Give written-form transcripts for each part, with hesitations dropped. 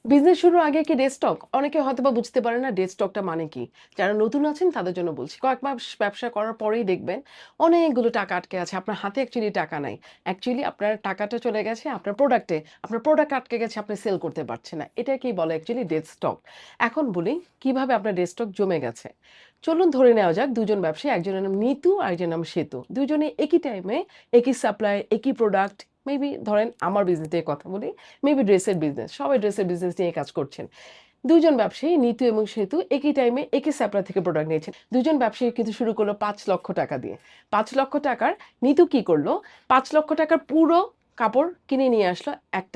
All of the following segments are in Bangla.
বিজনেস শুরুর আগে কি ডে স্টক? অনেকে হয়তোবা বুঝতে পারে না ডে স্টকটা মানে কি? যারা নতুন আছেন তাদের জন্য বলছি। কয়েক মাস ব্যবসা করার পরেই দেখবেন অনেকগুলো টাকা আটকে আছে। আপনার হাতে অ্যাকচুয়ালি টাকা নাই। অ্যাকচুয়ালি আপনার টাকাটা চলে গেছে আপনার প্রোডাক্টে। আপনার প্রোডাক্ট আটকে গেছে আপনি সেল করতে পারছেন না। এটাকেই বলে অ্যাকচুয়ালি ডেড স্টক। এখন বলি কিভাবে আপনার ডেড স্টক জমে গেছে। চলুন ধরে নেওয়া যাক ২ জন ব্যবসায়ী, একজনের নাম নিতু, আরেকজনের নাম সেতু। ২ জনে একই টাইমে একই সাপ্লায়ার, একই প্রোডাক্ট মেবি ধরেন আমার বিজনেস থেকে কথা বলি। মেবি ড্রেসের বিজনেস। সবাই ড্রেসের বিজনেস নিয়ে কাজ করছেন। ২ জন ব্যবসায়ী নিতু এবং সেতু একই টাইমে একই সাপ্লায়ার থেকে প্রোডাক্ট নিয়েছেন। ২ জন ব্যবসায়ী কিন্তু শুরু করল ৳৫,০০,০০০ দিয়ে। ৳৫,০০,০০০ নিতু কি করল? ৳৫,০০,০০০ পুরো কাপড় কিনে নিয়ে আসলো। এক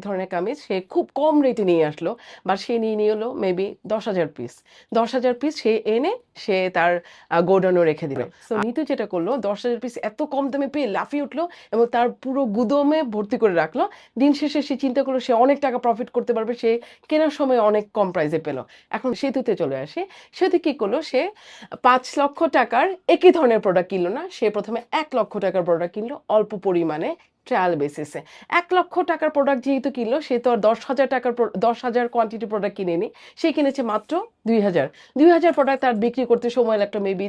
ধরনের কামিজ সে খুব কম রেটে নিয়ে আসলো। বা সে নিয়ে এলো মেবি ১০,০০০ পিস। ১০,০০০ পিস সে এনে সে তার গোডাউনে রেখে দিল। সো নিতু যেটা করল ১০,০০০ পিস এত কম দামে পেয়ে লাফিয়ে উঠল এবং তার পুরো গুদোমে ভর্তি করে রাখলো। দিন শেষে সে চিন্তা করল সে অনেক টাকা প্রফিট করতে পারবে। সে কেনার সময় অনেক কম প্রাইসে পেল। এখন সেতুতে চলে আসি। সেতু কি করলো? সে ৳৫,০০,০০০ একই ধরনের প্রোডাক্ট কিনল না। সে ১ম এ ৳১,০০,০০০ প্রোডাক্ট কিনল অল্প পরিমাণে ট্রায়াল বেসিসে। ৳১,০০,০০০ প্রোডাক্ট যেহেতু কিনল সে তো আর ৳১০,০০০ কোয়ান্টিটি প্রোডাক্ট কিনেনি। সে কিনেছে মাত্র ২,০০০। ২,০০০ প্রোডাক্ট তার বিক্রি করতে সময় লাগলো মেবি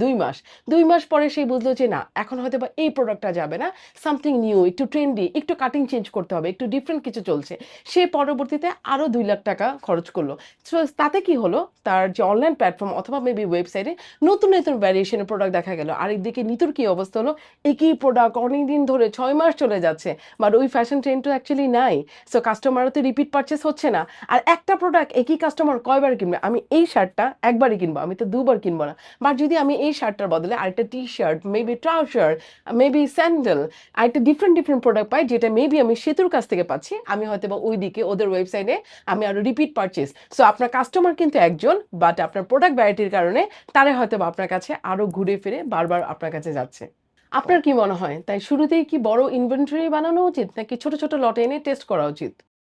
২ মাস। ২ মাস পরে সে বুঝলো যে না, এখন হয়তোবা এই প্রোডাক্টটা যাবে না। সামথিং নিউ, একটু ট্রেন্ডি, একটু কাটিং চেঞ্জ করতে হবে। একটু ডিফারেন্ট কিছু চলছে। সে পরবর্তীতে আরো ৳২,০০,০০০ খরচ করল। সো তাতে কি হলো? তার যে অনলাইন প্ল্যাটফর্ম অথবা মেবি ওয়েবসাইটে নতুন ভ্যারিয়েশন এর প্রোডাক্ট দেখা গেল। আরেকদিকে নিতুর কি অবস্থা হলো? একই প্রোডাক্ট অনেকদিন ধরে ৬ মাস চলে যাচ্ছে। বাট ওই ফ্যাশন ট্রেন্ড তো অ্যাকচুয়ালি নাই। সো কাস্টমারও তো রিপিট পারচেজ হচ্ছে না। আর একটা প্রোডাক্ট একই কাস্টমার কয়বার কিনবে? আমি এই শার্টটা একবারই কিনবো। আমি তো ২ বার কিনব না। বাট যদি আমি এই শার্টটার বদলে আরেকটা T-shirt, maybe trouser, maybe sandal আরেকটা ডিফারেন্ট প্রোডাক্ট পাই যেটা মেবি আমি সেতুর কাছ থেকে পাচ্ছি। আমি হয়তোবা ওইদিকে ওদের ওয়েবসাইটে আমি আরো রিপিট পারচেজ। সো আপনার কাস্টমার কিন্তু একজন, বাট আপনার প্রোডাক্ট ভ্যারাইটির কারণে তারা হয়তোবা আপনার কাছে আরো ঘুরে ফিরে বারবার আপনার কাছে যাচ্ছে। আপনার কি মনে হয়? তাই শুরুতেই কি বড় ইনভেন্টরি বানানো উচিত নাকি ছোট লটে এনে টেস্ট করা উচিত?